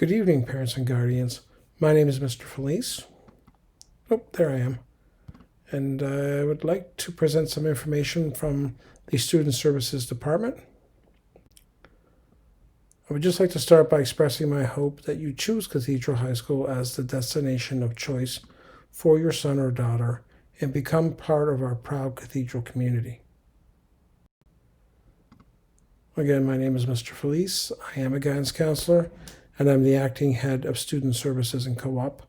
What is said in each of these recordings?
Good evening, parents and guardians. My name is Mr. Felice. Oh, there I am. And I would like to present some information from the Student Services Department. I would just like to start by expressing my hope that you choose Cathedral High School as the destination of choice for your son or daughter and become part of our proud Cathedral community. Again, my name is Mr. Felice. I am a guidance counselor, and I'm the acting head of Student Services and Co-op.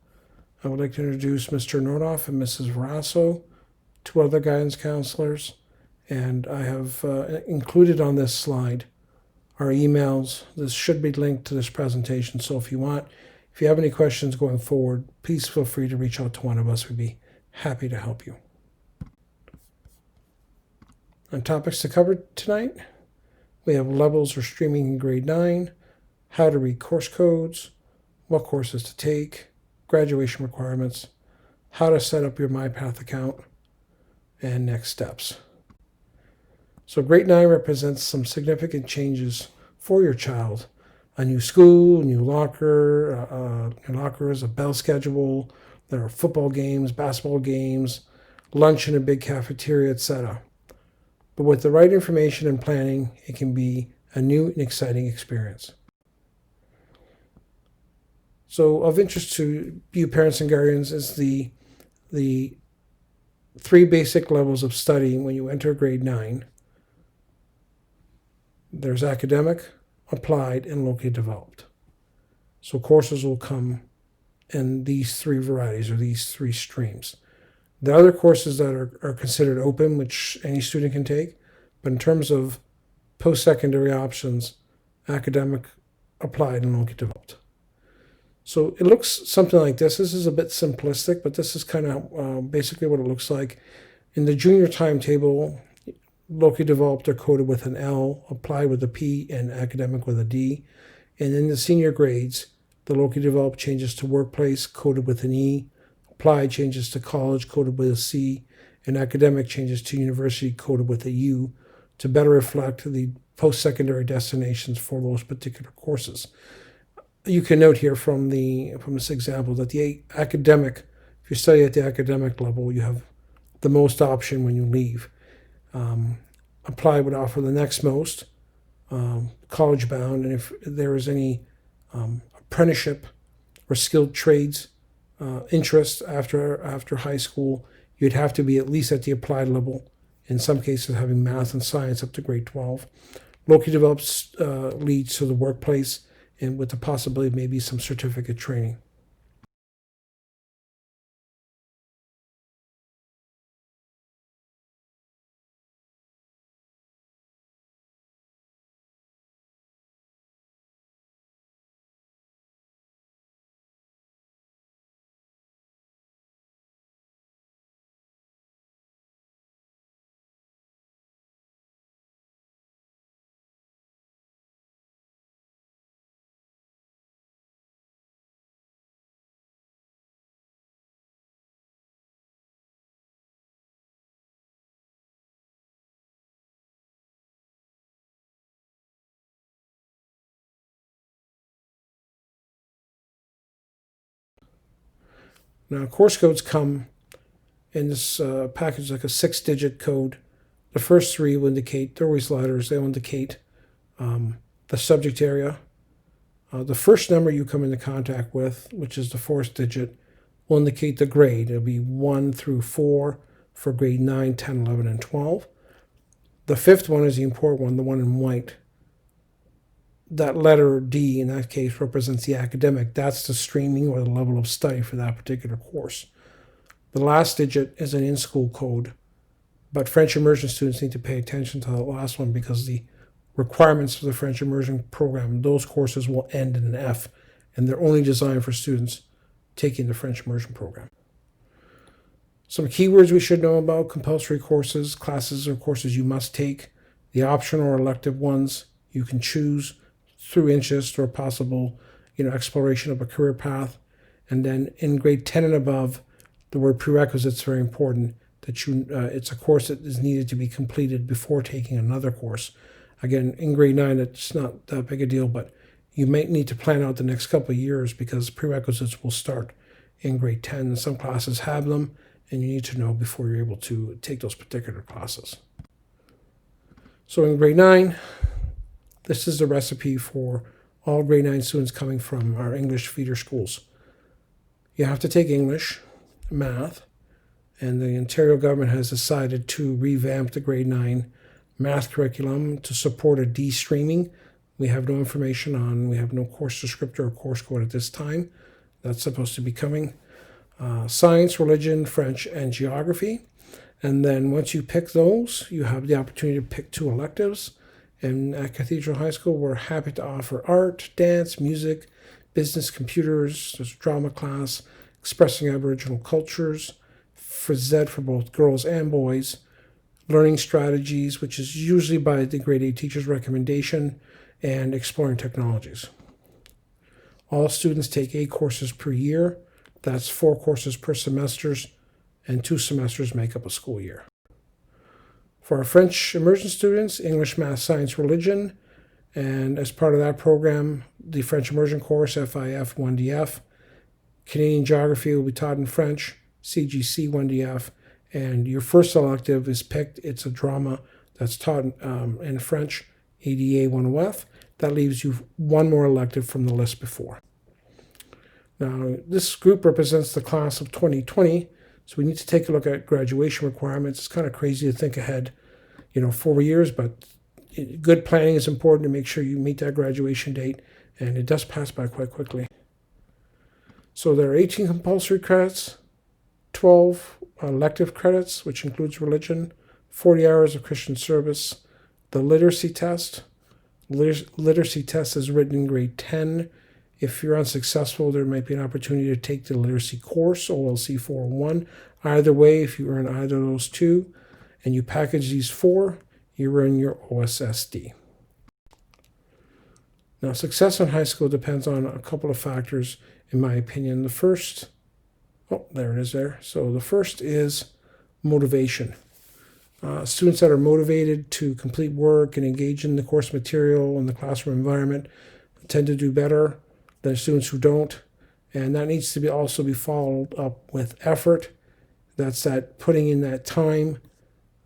I would like to introduce Mr. Nordoff and Mrs. Verasso, two other guidance counselors, and I have included on this slide our emails. This should be linked to this presentation, so if you have any questions going forward, please feel free to reach out to one of us. We'd be happy to help you. On topics to cover tonight, we have levels or streaming in grade 9, how to read course codes, what courses to take, graduation requirements, how to set up your MyPath account, and next steps. So grade 9 represents some significant changes for your child. A new school, new lockers, a bell schedule, there are football games, basketball games, lunch in a big cafeteria, etc. But with the right information and planning, it can be a new and exciting experience. So of interest to you parents and guardians is the three basic levels of studying when you enter grade 9. There's academic, applied, and locally developed. So courses will come in these three varieties or these three streams. The other courses that are considered open, which any student can take, but in terms of post-secondary options, academic, applied, and locally developed. So it looks something like this. This is a bit simplistic, but this is kind of basically what it looks like. In the junior timetable, locally developed are coded with an L, applied with a P, and academic with a D. And in the senior grades, the locally developed changes to workplace, coded with an E, applied changes to college, coded with a C, and academic changes to university, coded with a U, to better reflect the post-secondary destinations for those particular courses. You can note here from this example that the academic, if you study at the academic level, you have the most option when you leave. Applied would offer the next most, college bound, and if there is any apprenticeship or skilled trades interest after high school, you'd have to be at least at the applied level, in some cases having math and science up to grade 12. Locally developed leads to the workplace, and with the possibility of maybe some certificate training. Now, course codes come in this package like a 6-digit code. The first three will indicate, they're always letters, they'll indicate the subject area. The first number you come into contact with, which is the 4th digit, will indicate the grade. It'll be 1 through 4 for grade 9, 10, 11, and 12. The 5th one is the important one, the one in white. That letter D in that case represents the academic. That's the streaming or the level of study for that particular course. The last digit is an in-school code, but French immersion students need to pay attention to the last one because the requirements for the French immersion program, those courses will end in an F, and they're only designed for students taking the French immersion program. Some keywords we should know about: compulsory courses, classes or courses you must take, the optional or elective ones you can choose through interest or possible exploration of a career path. And then in grade 10 and above, the word prerequisites is very important, that it's a course that is needed to be completed before taking another course. Again, in grade 9, it's not that big a deal, but you might need to plan out the next couple of years because prerequisites will start in grade 10. And some classes have them, and you need to know before you're able to take those particular classes. So in grade 9, this is the recipe for all grade 9 students coming from our English feeder schools. You have to take English, math, and the Ontario government has decided to revamp the grade 9 math curriculum to support a de-streaming. We have no information on, we have no course descriptor or course code at this time. That's supposed to be coming. Science, religion, French, and geography. And then once you pick those, you have the opportunity to pick 2 electives. And at Cathedral High School, we're happy to offer art, dance, music, business, computers, there's a drama class, expressing Aboriginal cultures, phys ed for both girls and boys, learning strategies, which is usually by the grade 8 teacher's recommendation, and exploring technologies. All students take 8 courses per year. That's 4 courses per semester, and 2 semesters make up a school year. For our French immersion students, English, math, science, religion, and as part of that program, the French immersion course, FIF 1DF, Canadian geography will be taught in French, CGC 1DF, and your first elective is picked. It's a drama that's taught in French, ADA 10F. That leaves you 1 more elective from the list before. Now, this group represents the class of 2020, so we need to take a look at graduation requirements. It's kind of crazy to think ahead, 4 years, but good planning is important to make sure you meet that graduation date, and it does pass by quite quickly. So there are 18 compulsory credits, 12 elective credits, which includes religion, 40 hours of Christian service, the literacy test. Literacy test is written in grade 10. If you're unsuccessful, there might be an opportunity to take the literacy course, OLC 401. Either way, if you earn either of those 2, and you package these 4, you earn your OSSD. Now, success in high school depends on a couple of factors, in my opinion. The first, there it is there. So the first is motivation. Students that are motivated to complete work and engage in the course material and the classroom environment tend to do better than students who don't. And that needs to also be followed up with effort. That's that putting in that time.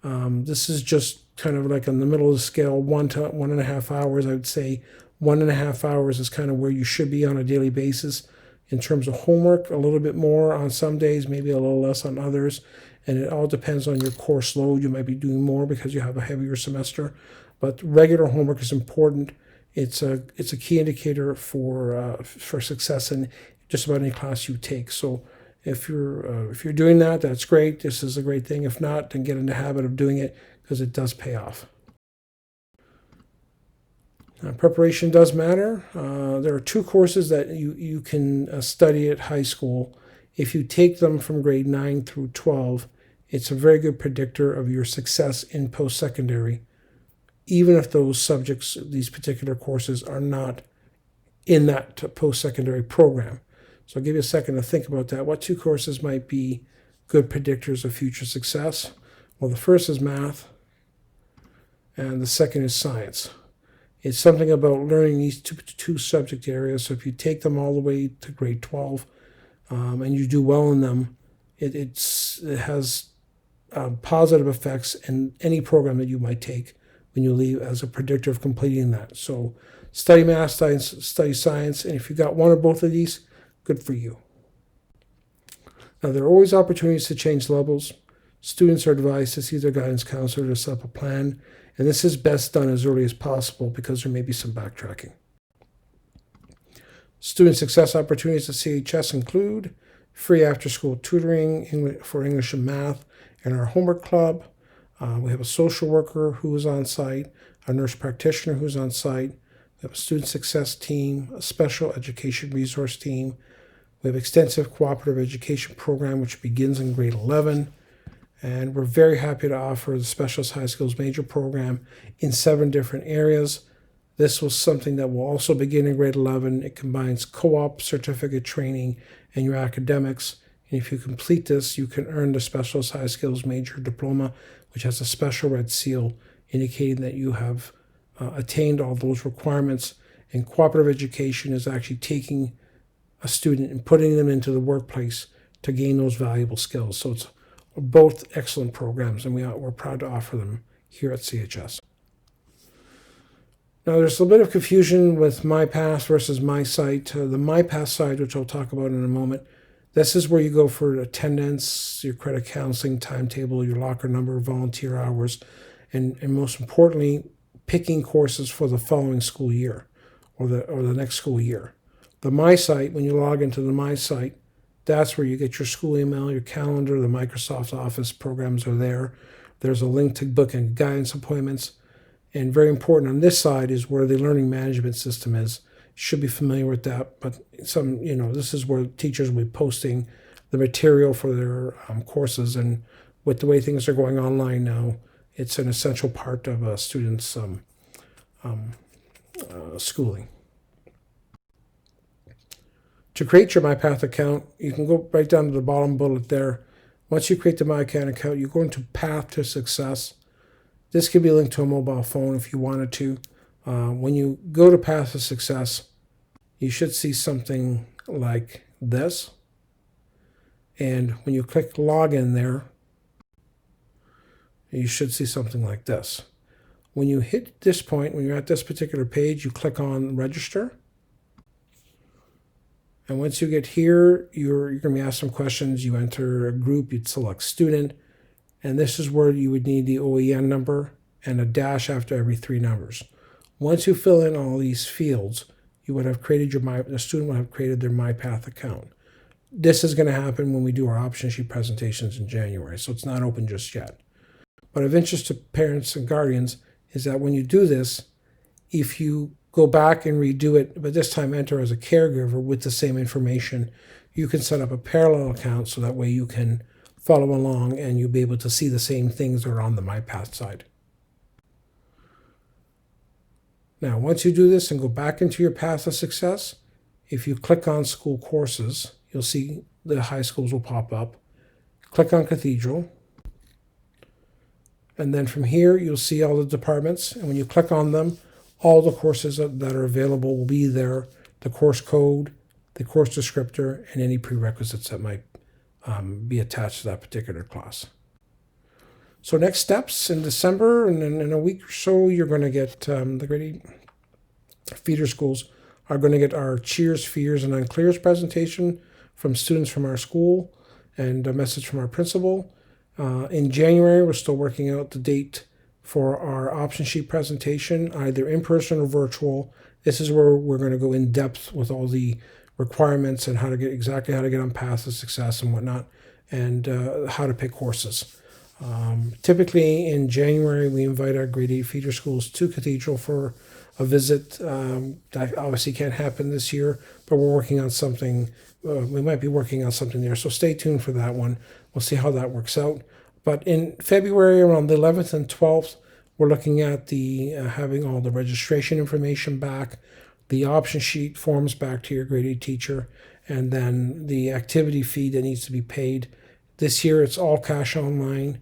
This is just kind of like on the middle of the scale, 1 to 1.5 hours. I would say 1.5 hours is kind of where you should be on a daily basis. In terms of homework, a little bit more on some days, maybe a little less on others. And it all depends on your course load. You might be doing more because you have a heavier semester. But regular homework is important. It's a key indicator for success in just about any class you take. So if you're doing that, that's great. This is a great thing. If not, then get in the habit of doing it because it does pay off. Preparation does matter. There are 2 courses that you can study at high school. If you take them from grade 9 through 12, it's a very good predictor of your success in post-secondary, even if those subjects, these particular courses, are not in that post-secondary program. So I'll give you a second to think about that. What 2 courses might be good predictors of future success? Well, the first is math, and the second is science. It's something about learning these two subject areas. So if you take them all the way to grade 12 and you do well in them, it has positive effects in any program that you might take when you leave as a predictor of completing that. So study math, study science, and if you got one or both of these, good for you. Now, there are always opportunities to change levels. Students are advised to see their guidance counselor to set up a plan, and this is best done as early as possible because there may be some backtracking. Student success opportunities at CHS include free after-school tutoring for English and math in our homework club. We have a social worker who is on site, a nurse practitioner who's on site. We have a student success team, a special education resource team. We have extensive cooperative education program, which begins in grade 11. And we're very happy to offer the Specialist High Skills Major Program in 7 different areas. This was something that will also begin in grade 11. It combines co-op, certificate training, and your academics. And if you complete this, you can earn the Specialist High Skills Major Diploma, which has a special red seal indicating that you have attained all those requirements. And cooperative education is actually taking a student and putting them into the workplace to gain those valuable skills. So it's both excellent programs, and we're proud to offer them here at CHS. Now, there's a little bit of confusion with MyPath versus MySite. The MyPath side, which I'll talk about in a moment, this is where you go for attendance, your credit counseling timetable, your locker number, volunteer hours, and most importantly, picking courses for the following school year or the next school year. The MySite, when you log into the MySite, that's where you get your school email, your calendar, the Microsoft Office programs are there. There's a link to book and guidance appointments. And very important on this side is where the learning management system is. You should be familiar with that, but this is where teachers will be posting the material for their courses. And with the way things are going online now, it's an essential part of a student's schooling. To create your MyPath account, you can go right down to the bottom bullet there. Once you create the MyPath account, you go into Path to Success. This could be linked to a mobile phone if you wanted to. When you go to Path to Success, you should see something like this. And when you click Login there, you should see something like this. When you hit this point, when you're at this particular page, you click on Register. And once you get here, you're going to be asked some questions. You enter a group, you'd select student, and this is where you would need the OEN number and a dash after every 3 numbers. Once you fill in all these fields, you would have created the student would have created their MyPath account. This is going to happen when we do our option sheet presentations in January, so it's not open just yet. But of interest to parents and guardians is that when you do this, if you go back and redo it, but this time enter as a caregiver with the same information, you can set up a parallel account so that way you can follow along and you'll be able to see the same things that are on the MyPath side. Now, once you do this and go back into your Path of Success, if you click on school courses, you'll see the high schools will pop up. Click on Cathedral. And then from here, you'll see all the departments. And when you click on them, all the courses that are available will be there, the course code, the course descriptor, and any prerequisites that might be attached to that particular class. So next steps in December, and in a week or so, you're going to get the grade 8 feeder schools are going to get our cheers, fears, and unclears presentation from students from our school and a message from our principal. In January, we're still working out the date for our option sheet presentation, either in person or virtual. This is where we're going to go in depth with all the requirements and how to get on Path to Success and whatnot, and how to pick courses. Typically in January, we invite our grade 8 feeder schools to Cathedral for a visit. That obviously can't happen this year, but we're working on something. We might be working on something there, so stay tuned for that one. We'll see how that works out. But in February, around the 11th and 12th, we're looking at the having all the registration information back, the option sheet forms back to your grade 8 teacher, and then the activity fee that needs to be paid. This year, it's all cash online.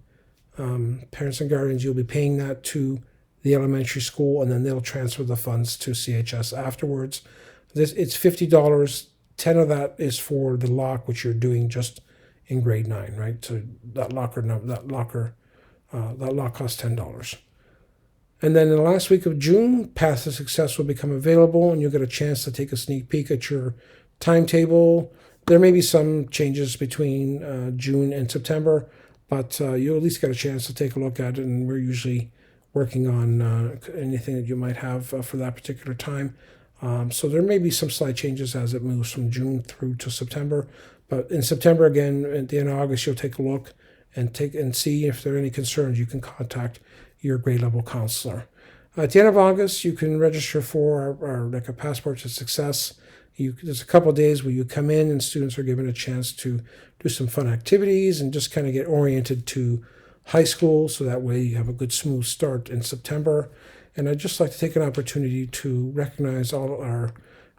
Parents and guardians, you'll be paying that to the elementary school, and then they'll transfer the funds to CHS afterwards. It's $50. 10 of that is for the lock, which you're doing just in grade 9, right? So that lock costs $10. And then in the last week of June, Path to Success will become available, and you'll get a chance to take a sneak peek at your timetable. There may be some changes between June and September, but you'll at least get a chance to take a look at it, and we're usually working on anything that you might have for that particular time. So there may be some slight changes as it moves from June through to September. But in September, again, at the end of August, you'll take a look and see if there are any concerns. You can contact your grade level counselor. At the end of August, you can register for our like a Passport to Success. There's a couple of days where you come in and students are given a chance to do some fun activities and just kind of get oriented to high school, so that way you have a good smooth start in September. And I'd just like to take an opportunity to recognize all our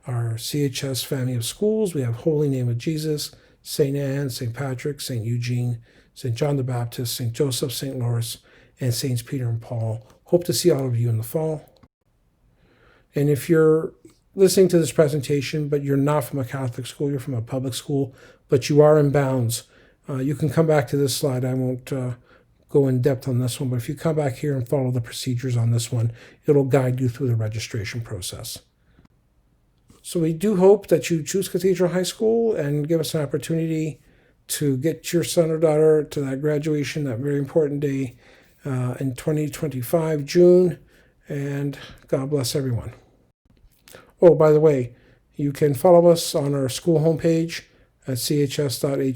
CHS family of schools. We have Holy Name of Jesus, St. Anne, St. Patrick, St. Eugene, St. John the Baptist, St. Joseph, St. Louis, and Saints Peter and Paul. Hope to see all of you in the fall. And if you're listening to this presentation, but you're not from a Catholic school, you're from a public school, but you are in bounds, you can come back to this slide. I won't go in depth on this one, but if you come back here and follow the procedures on this one, it'll guide you through the registration process. So we do hope that you choose Cathedral High School and give us an opportunity to get your son or daughter to that graduation, that very important day in 2025, June, and God bless everyone. Oh, by the way, you can follow us on our school homepage at chs.hwcdsb.ca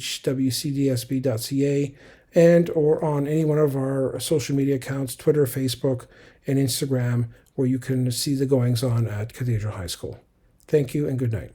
and or on any one of our social media accounts, Twitter, Facebook, and Instagram, where you can see the goings-on at Cathedral High School. Thank you and good night.